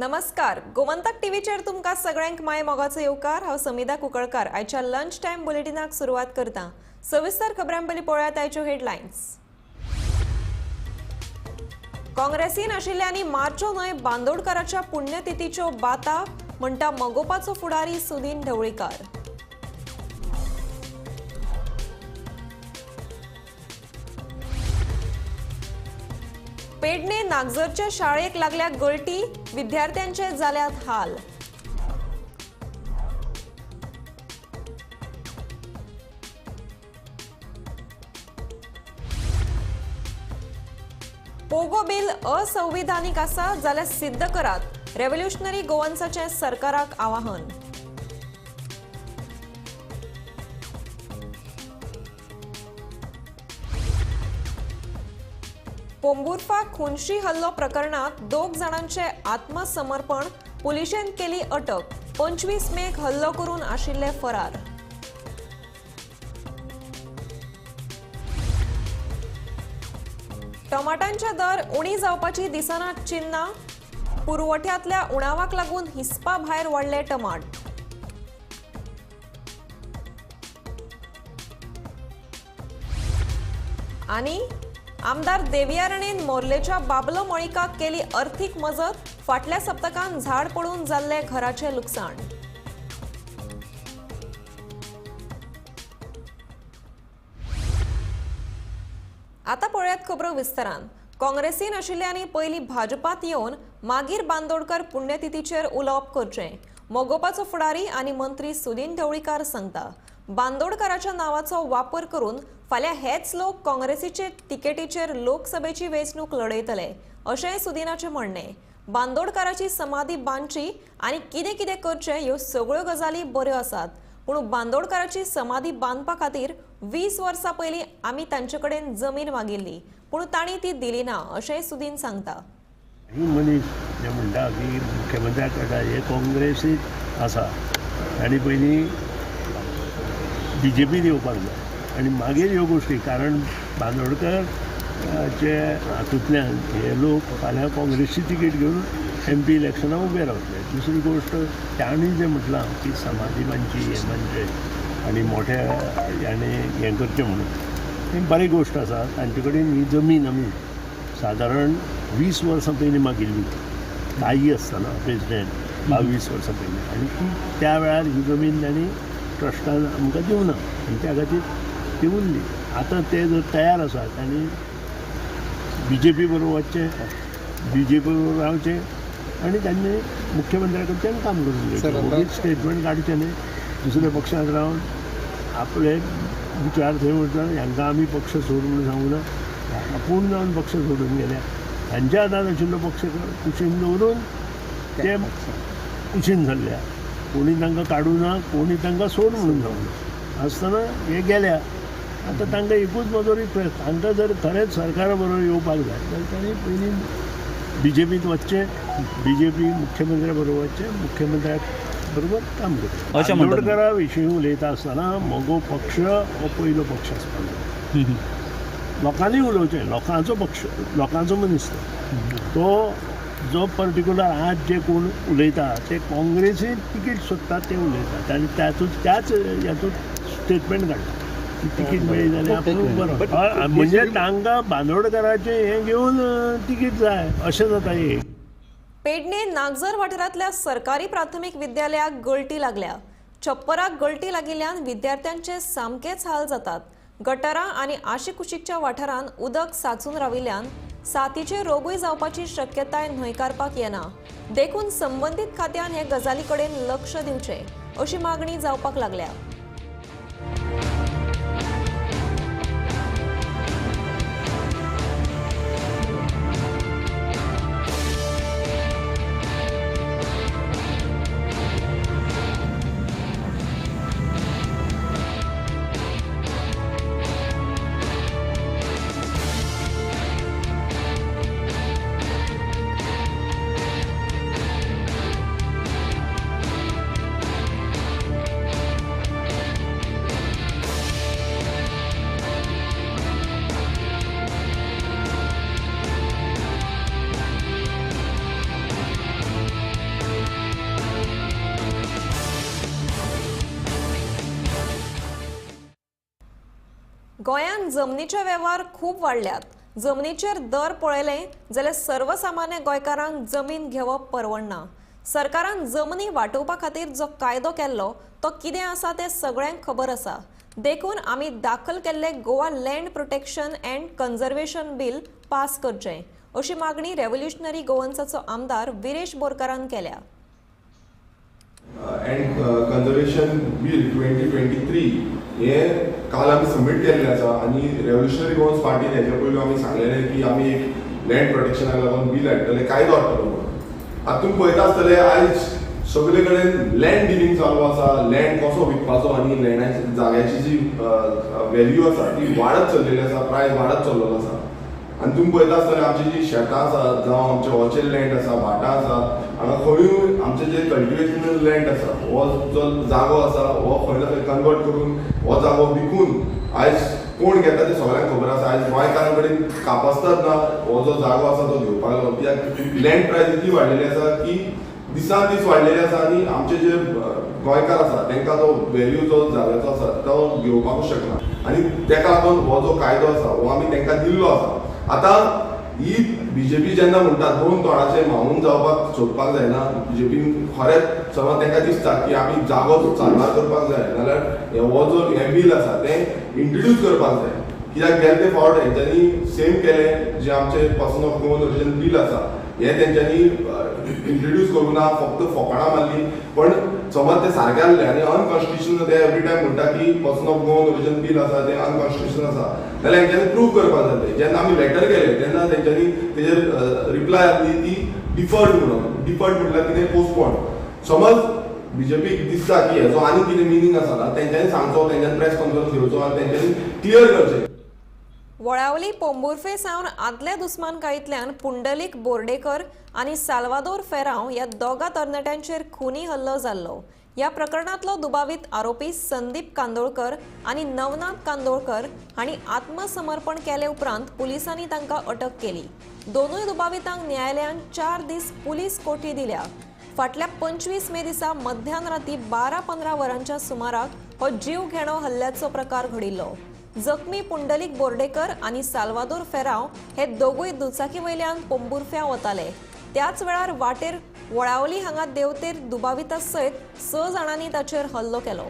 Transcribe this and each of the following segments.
नमस्कार. गोमंतक टीव्हीचेर तुमकां सगळ्यांक माय मोगाचो येवकार. हांव समिधा कुंकळकार. आयच्या लंच टायम बुलेटिनाक सुरवात करता. सविस्तर खबरां पयलीं पळयात आयच्यो हेडलायन्स. काँग्रेसीन आशिल्ल्यांनी मारच्यो न्हय बांदोडकराच्या पुण्यतिथीच्यो बाता म्हणटा मोगोपाचो फुडारी सुदीन ढवळीकार. पेडणे नागझरच्या शाळेक लागल्या गळटी, विद्यार्थ्यांचे जाल्यात हाल. पोगो बिल असंविधानीक आसा जाल्यार सिद्ध करात, रेव्होल्युशनरी गोवन्साचे सरकाराक आवाहन. पोंबुर्फा खुनशी हल्लो प्रकरणात 2 जाणांचे आत्मसमर्पण, पुलिशेन केली अटक. 25 मेक हल्लो करून आशिल्ले फरार. टमाटांचे दर उणी जावपाची दिसनात चिन्नां, पुरवठ्यांतल्या उणावाक लागून हिस्पा भायर वाडले टमाट. आनी आमदार देविया राणेन मोर्लेच्या बाबलो मळिकाक केली अर्थीक मजत. फाटल्या सप्तकांत झाड पडून जाल्ले घराचे लुकसाण. आता पळयात खबरो विस्तारान. काँग्रेसीन आशिल्ल्यांनी पयलीं भाजपात येवन मागीर बांदोडकर पुण्यतिथीचेर उलोवप करचें, मोगोपाचो फुडारी आनी मंत्री सुदीन ढवळीकार सांगता. बांदोडकराच्या नावाचो वापर करून फाल्यां हेच लोक काँग्रेसीचे तिकेटीचेर लोकसभेची वेंचणूक लढयतले, अशेंय सुदीनाचें म्हणणें. बांदोडकराची समाधी बांदची आनी कितें कितें करचें ह्यो सगळ्यो गजाली बऱ्यो आसात, पूण बांदोडकराची समाधी बांदपा खातीर 20 वर्सां पयलीं आमी तांचे कडेन जमीन मागिल्ली, पूण तांणी ती दिली ना, अशेंय सुदीन सांगता. मनीस जे म्हणटा की मुख्यमंत्र्या कडेन हे काँग्रेसीत आसा आनी पयलीं BJP येवपाक जाय आनी मागीर ह्यो गोश्टी, कारण बांदोडकर चे हातूंतल्यान हे लोक फाल्यां काँग्रेसची तिकेट घेवन MP इलेक्शनाक उबे रावतले. दुसरी गोश्ट तांणी जें म्हटलां की समाधी बांदची हें बांदचें आनी मोठ्या हांणी हें करचें म्हणून, ही बरी गोश्ट आसा. तांचे कडेन ही जमीन आमी सादारण 20 वर्सां पयलीं मागिल्ली, काही आसतना प्रेसिडेंट 22 वर्सां पयलीं, आनी ती त्या वेळार ही जमीन तांणी ट्रस्टान आमकां दिवना आनी त्या खातीर ती उरली. आतां ते जर तयार आसात आनी BJP बरोबर वचचें, BJP बरोबर रावचें आनी तांणी मुख्यमंत्र्या कडच्यान काम करून घेवचें. स्टेटमेंट काडचें न्ही, दुसऱ्या पक्षांत रावन आपले विचार थंय वयता. हांकां आमी पक्ष सोड म्हणून सांगूं ना, आपूण जावन पक्ष सोडून गेल्या. हांच्या हातांत आशिल्लो पक्ष कुशीन दवरून ते कुशीन जाल्ल्या. कोणी तांकां काडूं ना, कोणी तांकां सोड म्हणून सांगूना आसतना हे गेल्या. आतां तांकां एकूच म्हजो रिक्वेस्ट, तांकां जर खरेंच सरकारा बरोबर येवपाक जाय जाल्यार तांणी पयलीं BJPत वचचें, BJP मुख्यमंत्र्या बरोबर वचचें, मुख्यमंत्र्या बरोबर काम करचें. बांदोडकरा विशीं उलयता आसतना मोगो पक्ष हो पयलो पक्ष आसपाक जाय. लोकांनी उलोवचें, लोकांचो पक्ष, लोकांचो मनीस तो जो पर्टिक्युलर आज जे कोण उलयता ते काँग्रेसीन तिकीट सोदतात ते उलयतात आनी त्याच हातूंत स्टेटमेंट काडटा की तिकीट मेळ्ळी जाल्यार आपूण बरो. म्हणजे तांकां बांदोडकराचें हें घेवन तिकीट जाय अशें जाता. एक पेडणे नागझर वाठारांतल्या सरकारी प्राथमीक विद्यालयाक गळटी लागल्या. छप्पराक गळटी लागिल्ल्यान विद्यार्थ्यांचे सामकेच हाल जातात. गटारां आनी आशिकुशीकच्या वाठारांत उदक सांचून राविल्ल्यान साथीचे रोगूय जावपाची शक्यताय न्हयकारपाक येना. देखून संबंदीत खात्यान हे गजाली कडेन लक्ष दिवचें, अशी मागणी जावपाक लागल्या. गोंयांत जमनीचे वेव्हार खूब वाडल्यात. जमनीचेर दर पळयले जाल्यार सर्वसामान्य गोंयकारांक जमीन घेवप परवडना. सरकारान जमनी वांटोवपा खातीर जो कायदो केल्लो तो कितें आसा तें सगळ्यांक खबर आसा. देखून आमी दाखल केल्ले Goa land protection and conservation bill pass करचें अशी मागणी रेव्होल्युशनरी गोवन्साचो आमदार विरेश बोरकारान केल्या. अँड कन्झर्वेशन बील 2023 हे काल आमी सबमीट केल्लें आसा आनी रेव्होल्युशनरी गोवन्स पार्टीन हेच्या पयलीं आमी सांगलेलें की आमी एक लँड प्रोटेक्शनाक लागून बील हाडटले, कायदो हाडटलो म्हणून. हातूंत पळयता आसतले आयज सगळे कडेन लँड डिलिंग चालू आसा, लँड कसो विकपाचो आनी लँडाची जाग्याची जी व्हॅल्यू आसा ती वाडत चल्लेली आसा, प्रायस वाडत चल्लेलो आसा. आनी तुमी पळयता आसतले आमची जी शेतां आसात जावं आमचे होचे लँड आसा, भाटां आसात, हांगा खंयूय आमचे जे कल्टिवेशनल लँड आसा हो जो जागो आसा हो खंय ना खंय कन्वर्ट करून हो जागो विकून आयज कोण घेता ते सगळ्यांक खबर आसा. आयज गोंयकारां कडेन कापासतात ना हो जो जागो आसा तो घेवपाक लागून कित्याक लँड प्रायस इतली वाडलेली आसा की दिसान दीस वाडलेली आसा आनी आमचे जे गोंयकार आसा तांकां तो व्हॅल्यू जो जाग्याचो आसा तो घेवपाकूच शकना. आनी ताका लागून हो जो कायदो आसा हो आमी तांकां दिल्लो आसा. आतां ही बीजेपी जेन्ना म्हणटा दोन तोंडाचे मावून जावपाक सोदपाक जायना, बीजेपीन खरेंच समज तांकां दिसता की आमी जागो चालणार करपाक जाय नाल्यार हो जो हे बील आसा तें इंट्रोड्यूस करपाक जाय. कित्याक गेले ते फावट हेंच्यांनी सेम केलें जे आमचे person of Goan origin bill आसा हे तेंच्यांनी इंट्रोड्यूस करूं ना, फक्त फकाणां मारली. पण समज ते सारकें आसलें आनी अनकॉन्स्टिट्युशनल ते एवरी टायम म्हणटा की person of Goan origin bill आसा तें अनकॉन्स्टिट्युशनल आसा जाल्यार हेंच्यांनी प्रूव करपाक जाय. जेन्ना आमी लेटर केलें तेन्ना तेंच्यांनी तेजेर रिप्लाय आसली ती डिफर्ड म्हणून. डिफर्ड म्हटल्यार कितें पोस्टपोन. समज बीजेपीक दिसता की हेजो आनी कितें मिनींग आसा ना तेंच्यांनी सांगचो, तेंच्यांनी प्रेस कॉन्फरन्स घेवचो आनी तेंच्यांनी क्लियर करचें. वळावली पोंबुर्फे सावन आदल्या दुस्मानकायेंतल्यान पुंडलीक बोर्डेकर आनी साल्वादोर फेरांव ह्या दोगा तरणाट्यांचेर खुनी हल्लो जाल्लो. ह्या प्रकरणांतलो दुबावीत आरोपी संदीप कांदोळकर आनी नवनाथ कांदोळकर हांणी आत्मसमर्पण केले उपरांत पुलिसांनी तांकां अटक केली. दोनूय दुबावितांक न्यायालयान 4 दीस पुलीस कोठी दिल्या. फाटल्या 25 मे दिसा मध्यान राती 12-15 वरांच्या सुमाराक हो जीव घेणो हल्ल्याचो प्रकार घडिल्लो. जखमी पुंडलीक बोर्डेकर आनी साल्वादोर फेरांव हे दोगूय दुचाकी वयल्यान पोंबुर्फ्या वताले. त्याच वेळार वाटेर वळावली हांगा देवतेर दुबाविता सयत 6 जाणांनी ताचेर हल्लो केलो.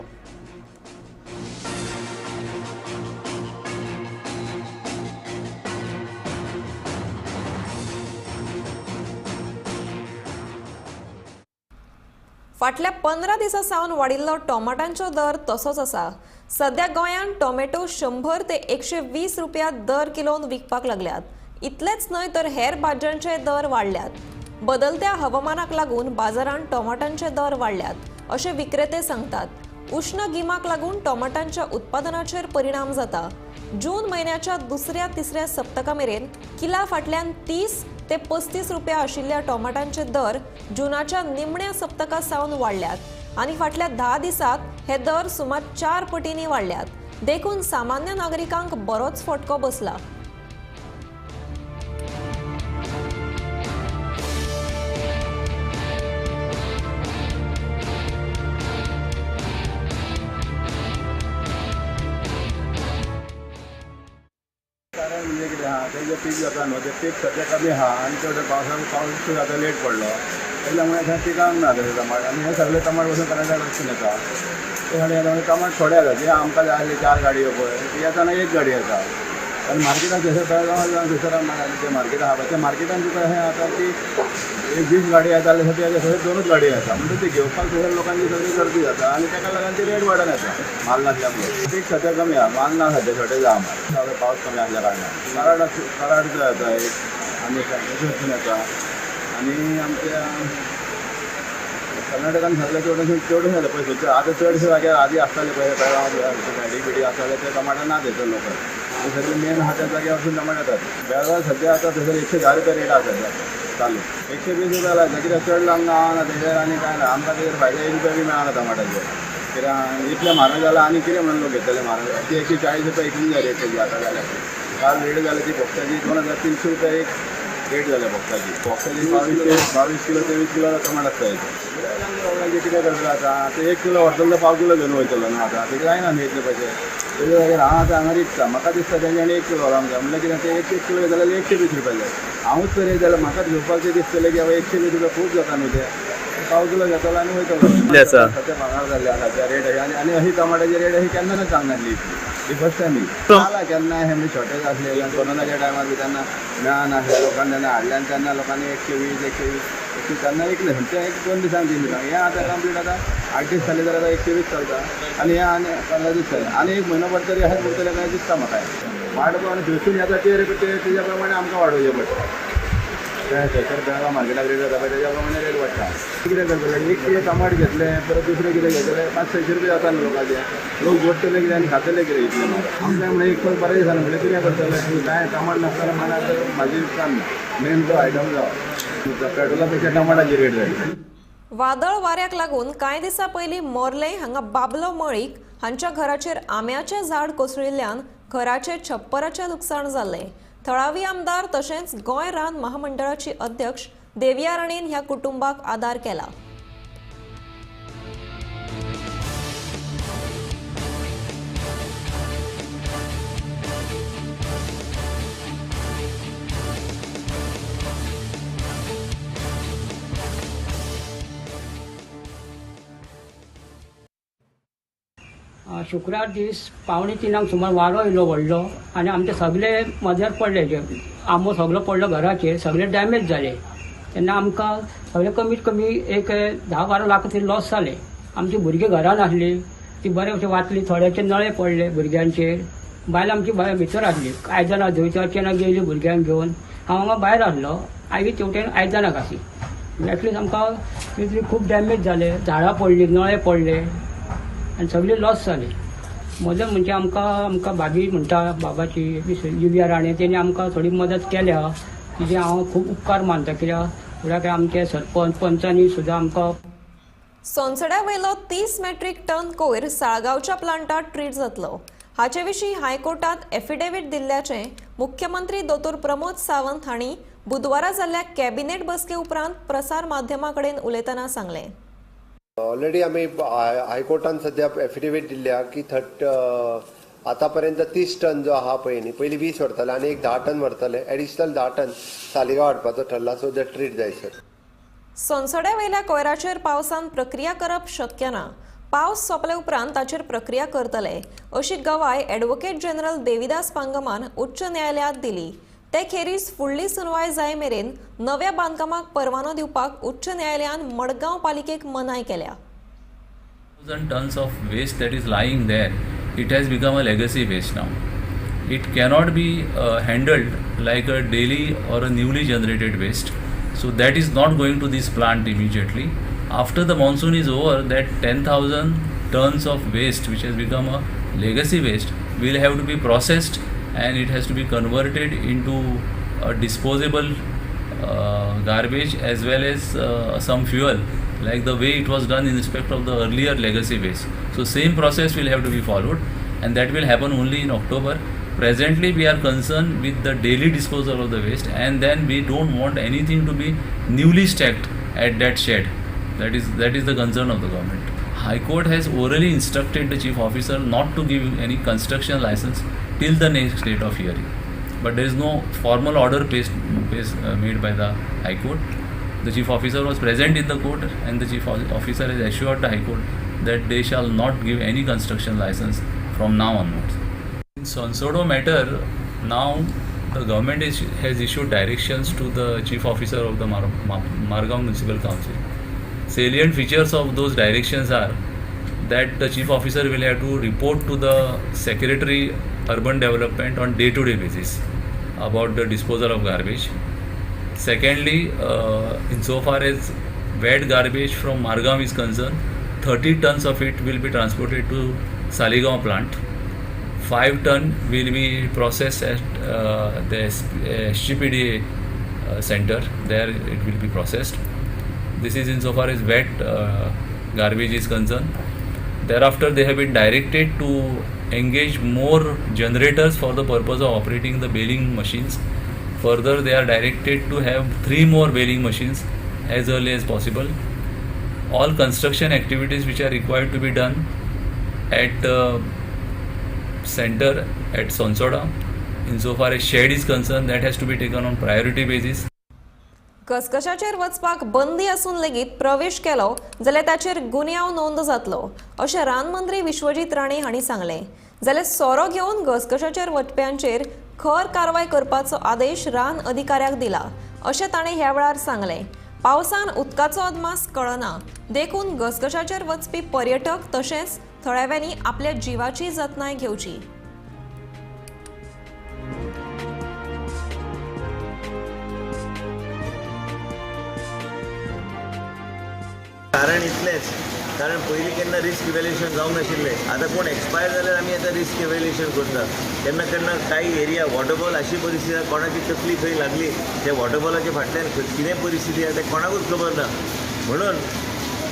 फाटल्या 15 दिसां सावन वाडिल्लो टोमाटांचो दर तसोच आसा. सध्या गोंयांत टोमॅटो 100 ते 120 रुपया दर किलोन विकपाक लागल्यात. इतलेच न्हय तर हेर भाज्यांचे दर वाडल्यात. बदलत्या हवामानाक लागून बाजारांत टोमाटांचे दर वाडल्यात अशे विक्रेते सांगतात. उष्ण गिमाक लागून टोमाटांच्या उत्पादनाचेर परिणाम जाता. जून म्हयन्याच्या दुसऱ्या-तिसऱ्या सप्तका मेरेन किला फाटल्यान 30 ते 35 रुपया आशिल्ल्या टोमाटांचे दर जूनाच्या निमण्या सप्तका सावन वाडल्यात आनी फाटल्या 10 दिसांत हे दर सुमार 4 पटींनी वाडल्यात. देखून सामान्य नागरिकांक बरोच फटको बसला. कारण म्हणजे कितें आहा तेजें पीक जाता न्हू, तें पीक सद्या कमी आहा आनी चड पावस आतां लेट पडलो तेच्या त्यामुळे थंय पिकांक ना तशें टमाट. आनी हे सगळे टमाट वचून कर्नाटकाक वचून येता. ते खाली टमाट थोडे येता जे आमकां जाय आसले 4 गाडयो पळय ती येताना 1 गाडी येता. आनी मार्केटान थंयसर बेळगांवां जावन थंयसर ते मार्केट आहा त्या मार्केटान तुका अशें आतां की 20 गाडी येता जाल्यार थंय 2च गाडी येता. म्हणजे ते घेवपाक थंयसर लोकांची सगळी गर्दी जाता आनी ताका लागून ती रेट वाडून येता माल नासल्यामुळे. पीक सद्या कमी आहा, माल ना सद्या शॉर्टेज आहा माल. सगळें पावस कमी आसल्या कारणान कराड जो येता एक आनी वचून येता. आनी आमच्या कर्नाटकान सगळें चडशें जालें पळय. आतां चडशे जाग्यार आदी आसताले पळय बेळगांव गाडी बिडी आसताले ते टमाटां ना थंयसर लोक. आनी सगळे मेन आहा त्या जाग्यार वचून टमाट येतात. बेळगांव सद्या आतां थंयसर 110 रुपया रेट आसा सद्या चालू. 120 रुपया लागता कित्याक चड लांब गावना थंयसर आनी कांय ना. आमकां तेजेर फायदो 1 रुपया बी मेळना टमाटाचेर. कित्याक इतलें म्हारग जालां आनी कितें म्हणून लोक घेतले म्हारग. ती 140 रुपया इकली जाय रेट तेजी आतां जाल्यार. काल रेट जाली ती बोक्साची 2300 रुपया एक रेट जाल्या बोक्साची. बोक्साची 22 किलो 23 किलो टमाट आसता. लोकांना जे कितें करतलो आतां ते 1 किलो व्हरतलो तो पाव किलो घेवन वयतलो न्हू आतां तेका जायना न्ही इतले पयशे तेजे जाग्यार हांव आतां हांगा विकता म्हाका दिसता तेंच्यांनी 1 किलो व्हरोंक जाय म्हणल्यार कितें ते 1 किलो घेतले जाल्यार 120 रुपया जाय हांवूच तर जाल्यार म्हाकाच घेवपाक ते दिसतलें की बाबा 120 रुपया खूब जाता न्हू ते पाव किलो घेतलो आनी वयतलो आसा सद्या भांगर जाल्ले आसा सद्या रेट आनी अशी टमाटाची रेट अशी केन्नाच सांगनासली ही फर्स्ट टायम जाला केन्ना हे शॉर्टेज आसले कोरोनाच्या टायमार बी तेन्ना मेळनासले लोकांनी तेन्ना हाडल्यान तेन्ना लोकांनी 120 120 तेन्ना विकले ते 1-2 दिसांक 3 दिसांक हें आतां कंप्लीट आतां 8 दीस जाले जाल्यार 120 चलता आनी हें आनी 15 दीस जाले आनी 1 म्हयनो भर तरी अशेंच उरतलें काय दिसता म्हाका वाडप आनी थंयसून येता तेज्या प्रमाणे आमकां वाडोवचें पडटा थंयसर बेळगांव मार्केटाक रेट जाता पळय तेज्या प्रमाणे रेट वाडटा कितें करतले 1 किलो टमाट घेतले परत दुसरें कितें घेतले 500-600 रुपया जाता न्हू लोकांचे लोक जोडटले कितें आनी खातले कितें इतलें म्हारग आमकां म्हणल्यार एक पळय बरें दिसना म्हणल्यार कितें करतले कांय टमाट नासतना मनाक भाजी विकता मेन तो आयटम जावं पेट्रोला पेक्षा टमाटाची रेट जाय वादळ वाऱ्याक लागून कांय दिसा पयलीं मोर्ले हांगा बाबलो मळीक हांच्या घराचेर आंब्याचें झाड कोसळिल्ल्यान घराचे छप्पराचें लुकसाण जाल्लें थळावी आमदार तशेंच गोंय रान महामंडळाची अध्यक्ष देविया राणेन ह्या कुटुंबाक आदार केला शुक्रार दीस 2:45 सुमार वारो येयलो व्हडलो आनी आमचे सगळे मजर पडले जे आंबो सगळो पडलो घराचेर सगळे डॅमेज जाले तेन्ना आमकां सगळे कमीत कमी एक 10-12 लाख तरी लॉस जाले आमची भुरगीं घरान आसली ती बरे अशें वाचली थोड्याचे नळे पडले भुरग्यांचेर बायल आमची भितर आसली आयदनां धुयच्या गेली भुरग्यांक घेवन हांव हांगा भायर आसलो आई तेवटेन आयदनां घासी एटलीस्ट आमकां खूब डॅमेज जाले झाडां पडली नळे पडले आनी सगळी लॉस जाली मदत म्हणजे आमकां भाभी म्हणटा बाबाची दिव्या राणे तेणी आमकां थोडी मदत केल्या तिजे हांव खूब उपकार मानता कित्याक आमचे सरपंच पंचांनी सुद्दां आमकां सोनसड्या वयलो 30 मेट्रीक टन कोयर साळगांवच्या प्लांटात ट्रीट जातलो हाचे विशीं हायकोर्टात एफिडेव्हिट दिल्ल्याचें मुख्यमंत्री दोतोर प्रमोद सावंत हांणी बुधवारा जाल्ल्या कॅबिनेट बसके उपरांत प्रसार माध्यमां कडेन उलयतना सांगलें ऑलरेडी आम्ही हायकोर्टान सध्या एफिडेविट दिल्या की आतां पर्यंत 30 टन जो आहा पळय न्ही पयलीं 20 व्हरताले आनी एक 10 टन व्हरताले एडिशनल 10 टन सालिगांव हाडपाचो ठरला सो दॅट ट्रीट जाय सर सोनसड्या वयल्या कोयराचेर पावसान प्रक्रिया करप शक्य ना पावस सोंपले उपरांत ताचेर प्रक्रिया करतले अशी गवाय ॲडव्होकेट जनरल देविदास पांगमान उच्च न्यायालयात दिली ते खेरीज फुडली सुनवाय जाय मेरेन नव्या बांदकामाक परवानो दिवपाक उच्च न्यायालयान मडगांव पालिकेक मनाय केल्या 1,000 tons of waste that is lying there, it has become a legacy waste now. It cannot be handled like a daily or a newly generated waste. So that is not going to this plant immediately. After the monsoon is over, that 10,000 tons of waste which has become a legacy waste will have to be processed and it has to be converted into a disposable garbage as well as some fuel like the way it was done in respect of the earlier legacy waste. So same process will have to be followed and that will happen only in October. Presently we are concerned with the daily disposal of the waste and then we don't want anything to be newly stacked at that shed. That is the concern of the government. High Court has orally instructed the Chief Officer not to give any construction license till the next date of hearing. But there is no formal order made by the High Court. The Chief Officer was present in the court and the Chief Officer has assured the High Court that they shall not give any construction license from now onwards. In Sonsodo matter, now the government has issued directions to the Chief Officer of the Margam Municipal Council. Salient features of those directions are that the Chief Officer will have to report to the Secretary Urban Development on day-to-day basis about the disposal of garbage. Secondly, insofar as wet garbage from Margam is concerned, 30 tons of it will be transported to Saligaon plant. 5 ton will be processed at the SGPDA center. There it will be processed. This is insofar as wet garbage is concerned. Thereafter, they have been directed to engage more generators for the purpose of operating the baling machines. Further, they are directed to have 3 more baling machines as early as possible. all construction activities which are required to be done at center at Sonsoda, insofar as shed is concerned, that has to be taken on priority basis. घसघशाचेर वचपाक बंदी असून लेगीत प्रवेश केलो जाल्यार ताचेर गुन्यांव नोंद जातलो अशें रानमंत्री विश्वजीत राणे हांणी सांगलें. जाल्यार सोरो घेवन घसघशाचेर वचप्यांचेर खर कारवाय करपाचो आदेश रान अधिकाऱ्याक दिला अशें ताणें ह्या वेळार सांगलें. पावसान उदकाचो अदमास कळना देखून घसघशाचेर वचपी पर्यटक तशेंच थळाव्यांनी आपल्या जिवाची जतनाय घेवची. कारण इतलेंच, कारण पयलीं केन्ना रिस्क इव्हॅल्युएशन जावंक नाशिल्लें. आतां कोण एक्सपायर जाल्यार आमी आतां रिस्क इव्हॅल्युएशन करतात. केन्ना केन्ना काही एरिया वॉटरफॉल अशी परिस्थिती आसा, कोणाची तकली खंय लागली त्या वॉटरफॉलाच्या फाटल्यान कितें परिस्थिती आसा तें कोणाकूच खबर ना. म्हणून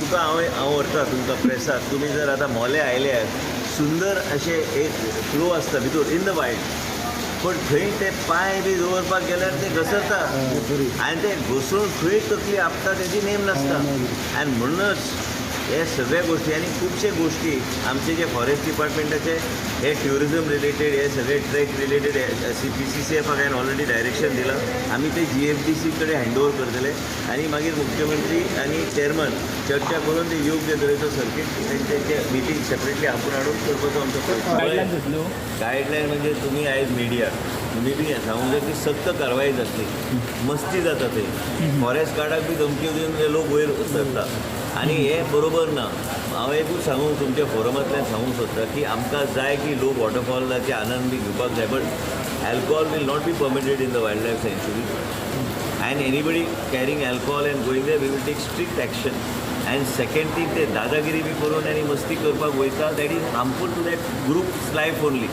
तुका हांव व्हरता तुमकां प्रेसाक, तुमी जर आतां मोले आयल्यार सुंदर अशें एक फ्लो आसता भितर इन द वायल्ड, पण थंय ते पांय बी दवरपाक गेल्यार ते घसरता आनी ते घसरून खंय तकली आपता तेजी नेम नासता. आनी म्हणूनच हे सगळे गोष्टी आनी खुबशे गोष्टी आमचे जे फॉरेस्ट डिपार्टमेंटाचे हे ट्युरिजम रिलेटेड हे सगळे ट्रॅक रिलेटेड PCCFाक हांवें ऑलरेडी डायरेक्शन दिलां. आमी ते GFDC कडेन हँडओवर करतले आनी मागीर मुख्यमंत्री आनी चेअरमन चर्चा करून ते योग्य तरेचो सर्कीट तेंचे मिटींग सेपरेटली आपूण हाडून करपाचो आमचो प्रयत्न. गायडलायन म्हणजे तुम्ही आयज मिडिया तुम्ही बी सांगूंक जाय की सक्त कारवाई जातली. मस्ती जाता थंय, फॉरेस्ट गार्डाक बी धमक्यो दिवन ते लोक वयर सरता आनी हे बरोबर ना. हांव एकूच सांगूंक तुमच्या फोरमांतल्यान सांगूंक सोदता की आमकां जाय की लोक वॉटरफॉलाचे आनंद बी घेवपाक जाय, but alcohol will not be permitted in the wild life सँच्युरी. And anybody carrying alcohol and going there we will take strict action. And second thing, ते दादागिरी बी करून आनी मस्ती करपाक वयता that is harmful to that groups life only.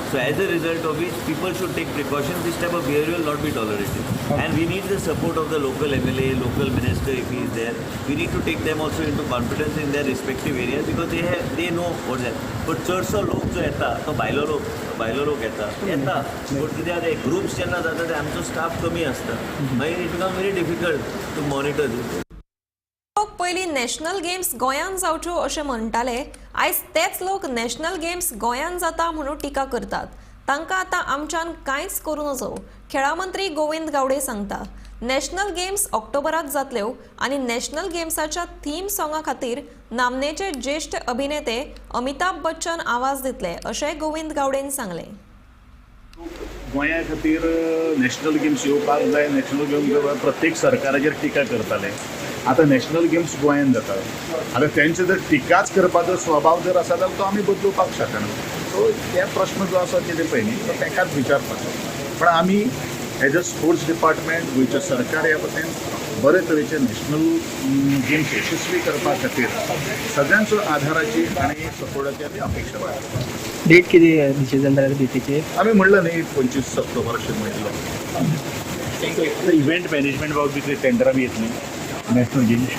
So as a result of which people should take precautions, this type of behavior will not be tolerated. And we need the support of the local MLA, local minister if he is there. We need to take them also into confidence in their respective areas because they know what's that. But चडसो लोक जो येता तो भायलो लोक येता but कितें आतां ग्रुप्स जेन्ना जाता ते आमचो स्टाफ कमी आसता मागीर it become very difficult to monitor this. पयलीं नॅशनल गेम्स गोंयांत जावच्यो अशें म्हणटाले, आयज तेच लोक नॅशनल गेम्स गोंयांत जाता म्हणून टिका करतात. तांकां आतां आमच्यान कांयच करूं नजो, खेळा मंत्री गोविंद गावडे सांगता. नॅशनल गेम्स ऑक्टोबरांत जातल्यो आनी नॅशनल गेम्साच्या थीम सॉंगा खातीर नामनेचे ज्येश्ठ अभिनेते अमिताभ बच्चन आवाज दितले अशेंय गोविंद गावडेन सांगलें. गोंया खातीर नॅशनल गेम्स येवपाक जाय. नॅशनल गेम्स प्रत्येक सरकाराचेर टिका करताले. आतां नॅशनल गेम्स गोंयांत जाता. आतां तेंचे जर टिकाच करपाचो स्वभाव जर आसा जाल्यार तो आमी बदलुपाक शकना. सो ते प्रश्न जो आसा कितें पळय न्ही तो तेकाच विचारपाचो. पण आमी एज अ स्पोर्ट्स डिपार्टमेंट गोंयचे सरकार ह्या वटेन बरे तरेचे नॅशनल गेम्स यशस्वी करपा खातीर सगळ्यांचो आधाराची आनी सपोर्टाची आमी अपेक्षा बाळगता. डेट कितें डिसिजन जाल्यार डेटीचेर आमी म्हणलं न्ही 25 ऑक्टोबर अशें म्हणिल्लो. इव्हेंट मॅनेजमेंट बाबतींतली टेंडरां बी येतलीं नॅशनल गेम्स.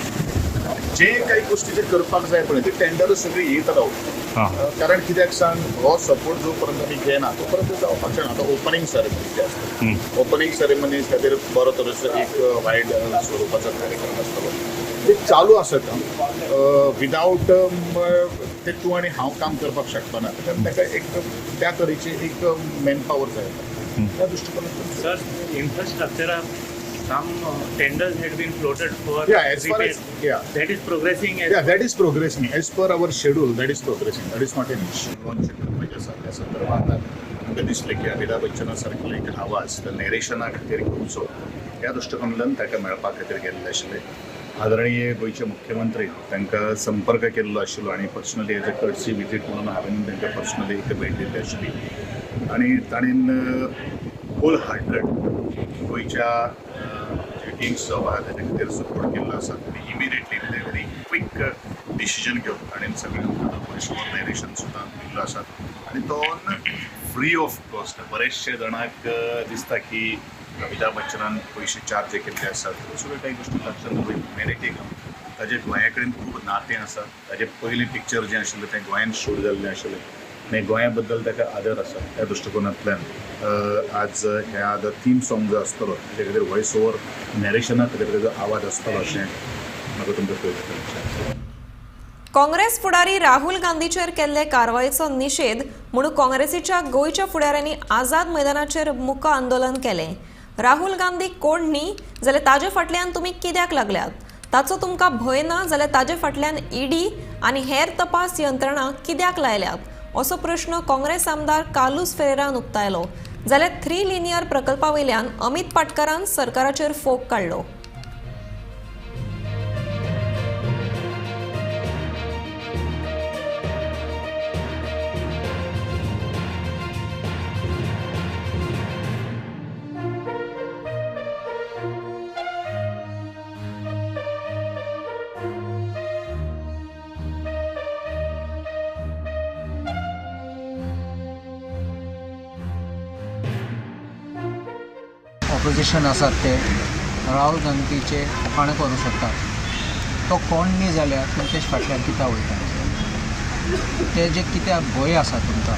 जे काही गोष्टी जे करपाक जाय पळय ते टेंडर सगळी येत रावता. कारण कित्याक सांग हो सपोर्ट जो पर्यंत आमी घेना तो पर्यंत जावपाक शकना. आतां ओपनिंग सेरेमनी जे आसता ओपनिंग सेरेमनी खातीर बरो तरेचो एक वायड स्वरुपाचो कार्यक्रम आसतलो ते चालू आसता विदावट ते तूं आनी हांव काम करपाक शकपाना. कारण ताका एक त्या तरेची एक मॅनपावर जाय. त्या दृश्टिकोनांतल्यान sir infrastructure some tenders had been floated for as far as that is progressing that is progressing as per our schedule. That is progressing. That is not an issue. त्या संदर्भात आमकां दिसलें की अमिताभ बच्चना सारकेलो एक आवाज त्या नॅरेशना खातीर घेवचो ह्या दृश्टिकोनांतल्यान ताका मेळपा खातीर गेल्ले आशिल्ले. आदरणीय गोंयचे मुख्यमंत्री तांकां संपर्क केल्लो आशिल्लो आनी personally as a courtesy visit म्हणून हांवें तांकां पर्सनली एक भेट दिल्ली आशिल्ली आनी ताणीन होल हार्टेड गोंयच्या जे टीम्स जो आहा ताचे खातीर सपोर्ट केल्लो आसा. आनी इमिडिएटली व्हेरी क्वीक डिसिजन घेवन ताणें सगळ्यांक पयशे नॅरेशन सुद्दां दिल्लो आसा आनी तो फ्री ऑफ कॉस्ट. बरेचशे जाणांक दिसता की अमिताभ बच्चनान पयशे चार्ज केल्ले आसात. सगळ्यो काही गोश्टी लक्षांत दवरून मॅनेटींग ताजें गोंया कडेन खूब नातें आसा. ताजें पयलीं पिक्चर जें आशिल्लें तें गोंयांत शूट जाल्लें आशिल्लें आनी गोंया बद्दल ताका आदर आसा. त्या दृश्टिकोनांतल्यान आज ह्या थीम सॉंग जो आसतलो ताचे खातीर व्हॉयस ओवर नॅरेशना खातीर ताजो आवाज आसतलो अशें म्हाका तुमकां कळयता. काँग्रेस फुडारी राहुल गांधीचेर केल्ले कारवायेचो निषेध म्हणून काँग्रेसीच्या गोंयच्या फुडाऱ्यांनी आझाद मैदानाचेर मुख आंदोलन केलें. राहुल गांधी कोण न्ही जाल्यार ताजे फाटल्यान तुमी कित्याक लागल्यात? ताचो तुमकां भंय ना जाल्यार ताजे फाटल्यान ईडी आनी हेर तपास यंत्रणा कित्याक लायल्यात? असो प्रश्न काँग्रेस आमदार कार्लोस फेरेरान उक्तायलो. जाल्यार 3 लिनियर प्रकल्पा वयल्यान अमित पाटकरान सरकाराचेर फोग काडलो. ऑपोजिशन आसात ते राहुल गांधीचे मुखाणे करूं शकतात. तो कोण न्ही जाल्यार तुमचे फाटल्यान कित्याक वयता? ते जे कित्याक भंय आसा तुमकां,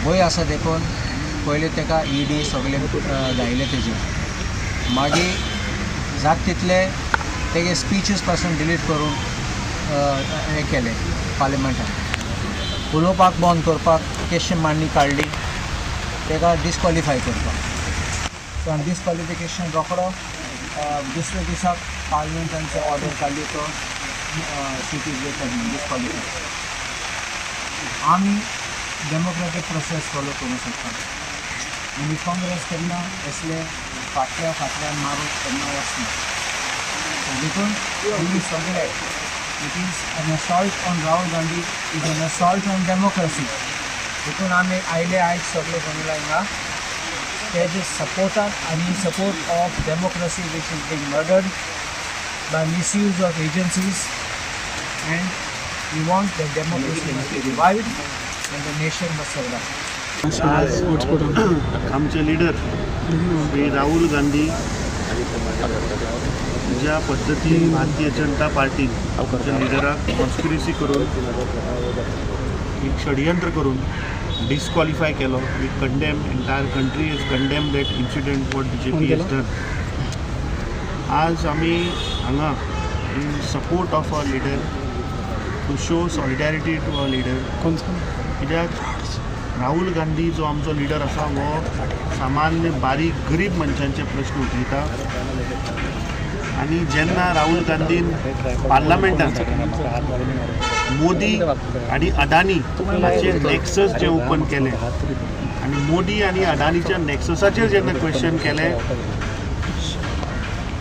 भंय आसा देखून पयलीं ताका ईडी सगळे लायले तेजे, मागीर जाता तितले तेगे स्पीचीस पासून डिलीट करून हें केलें पार्लिमेंटान. उलोवपाक बंद करपाक क्वेश्चन मांडणी काडली, ताका डिस्क्वॉलिफाय करपाक. सो डिस्क्वॉलिफिकेशन रोखडो दुसऱ्या दिसाक पार्लिमेंटांची ऑर्डर काडली तो सिटीज डिस्क्वॉलिफाय. आमी डेमोक्रेटीक प्रोसेस फॉलो करूं शकता आनी काँग्रेस केन्ना असले फाटल्यान मारूंक केन्ना वचना. देखून आमी सगळे it is an assault on Rahul Gandhi, is an assault on democracy. देखून आमी आयले आयज सगळे जमला हिंगा तेजे सपोर्टाक आनी support of democracy which is being murdered by misuse of agencies and we want the democracy must be revived and the nation must survive. आज आमचे लिडर श्री राहुल गांधी ज्या पद्दतीन भारतीय जनता पार्टीच्या लिडराक कॉन्स्पिरसी करून एक षडयंत्र करून डिस्क्वॉलिफाय केलो. We condemn, entire country is condemn that incident what BJP is done. आज आमी हांगा in support of our leader to show solidarity to our leader. कित्याक राहुल गांधी जो आमचो लिडर आसा हो सामान्य बारीक गरीब मनशांचे प्रश्न उठयता. आनी जेन्ना राहुल गांधीन पार्लमेंटान मोदी आनी अडानी हाचे नॅक्सस जे ओपन केले आनी मोदी आनी अडानीच्या नॅक्ससाचेर जेन्ना क्वेश्चन केले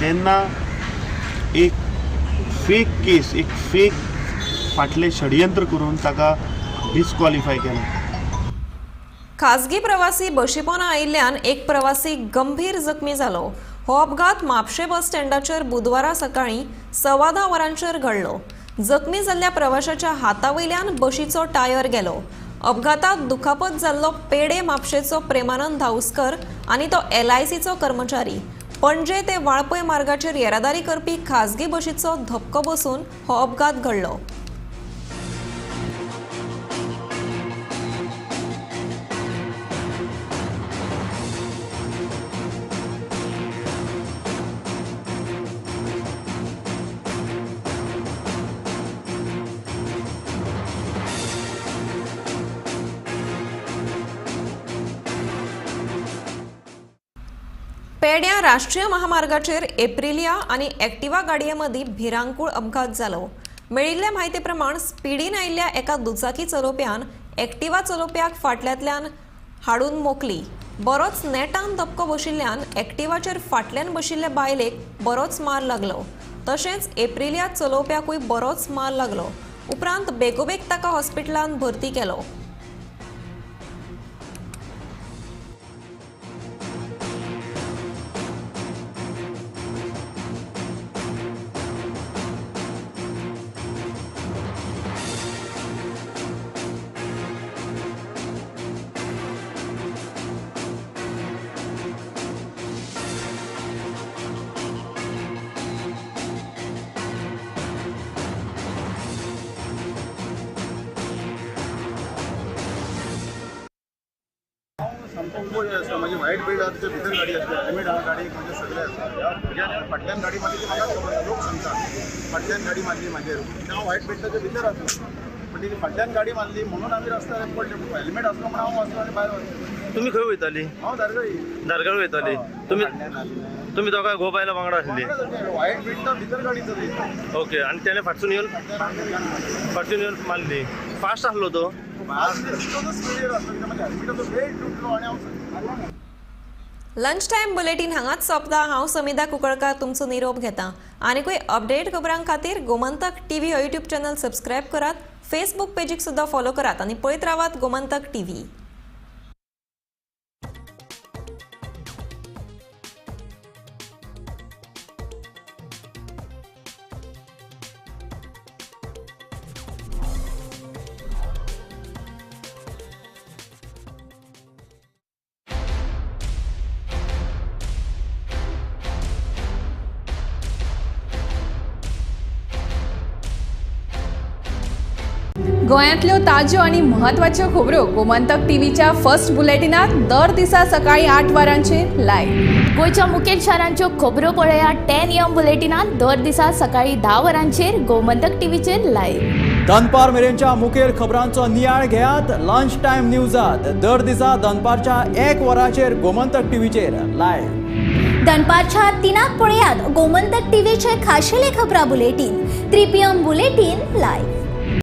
तेन्ना एक फेक केस, एक फेक फाटले षडयंत्र करून ताका डिस्क्वॉलिफाय केलें. खासगी प्रवासी बशीपोना आयिल्ल्यान एक प्रवासी गंभीर जखमी जालो. हो अपघात म्हापशे बस स्टँडाचेर बुधवारा सकाळीं 10:15 वरांचेर घडलो. जखमी जाल्ल्या प्रवाशाच्या हातावयल्यान बशीचो टायर गेलो. अपघाताक दुखापत जाल्लो पेडे म्हापशेचो प्रेमानंद धाउस्कर आनी तो LICचो कर्मचारी. पणजे ते वाळपय मार्गाचेर येरादारी करपी खासगी बशीचो धपको बसून हो अपघात घडलो. पेड्या राष्ट्रीय महामार्गाचेर एप्रिलिया आनी एक्टिवा गाडये मदीं भिरांकूळ अपघात जालो. मेळिल्ले म्हायती प्रमाण स्पिडीन आयिल्ल्या एका दुचाकी चलोवप्यान एक्टिवा चलोवप्याक फाटल्यांतल्यान हाडून मोकली. बरोच नेटान धपको बशिल्ल्यान एक्टिवाचेर फाटल्यान बशिल्ले बायलेक बरोच मार लागलो. तशेंच एप्रिलिया चलोवप्याकूय बरोच मार लागलो. उपरांत बेगोबेग ताका हॉस्पिटलांत भरती केलो. कंपोज आसता म्हणजे व्हायट बिल्ड आहा तेच्या भितर गाडी आसता हेल्मेट आहा गाडयेक म्हणजे सगळे आसता ह्या भुरग्यान फाटल्यान गाडी मारली ती म्हाका खबर ना. लोक सांगता फाटल्यान गाडी मारली म्हाजेर हांव व्हायट बिल्डाच्या भितर आसलो पण ती फाटल्यान गाडी मारली म्हणून आमी रस्त्यार पडले हेल्मेट आसलो म्हणून हांव वाचलो आनी भायर वचलो. तुम्ही खंय वयताली? हांव दारगळी दारगाळ वयताली. तुम्ही दोगांय घोव बायलां वांगडा आसली? व्हायट बिल्डा भितर गाडी चलयता. ओके. आणि त्याने फाटसून येऊन मारली. फास्ट आसलो तो? लंच टाइम बुलेटिन हांगाच सोंपता. हांव समिधा कुंकळकार तुमचो निरोप घेता. आनीकूय अपडेट खबरां खातीर गोमंतक टीव्ही हो यूट्यूब चॅनल सबस्क्रायब करात. फेसबुक पेजीक सुद्दां फॉलो करात आनी पळयत रावात गोमंतक टीव्ही. गोंयांतल्यो ताज्यो आनी म्हत्वाच्यो खबरो गोमंतक टीव्हीच्या फर्स्ट बुलेटिनात दर दिसा सकाळी 8 वरांचेर लायव्ह. गोंयच्या मुखेल शारांच्यो खबरो पळयात 10 AM बुलेटिनात दर दिसा सकाळी 10 वरांचेर गोमंतक टीव्हीचेर लायव्ह. दनपार मेरेनच्या मुखेल खबरांचो नियाळ घेयात लंच टाइम न्यूजात दर दिसा दनपारच्या 1 वराचेर गोमंतक टीव्हीचेर लायव्ह. दनपारच्या 3 पळयात गोमंतक टीव्हीचे खाशेले खबरां बुलेटिन 3 PM बुलेटिन लायव्ह.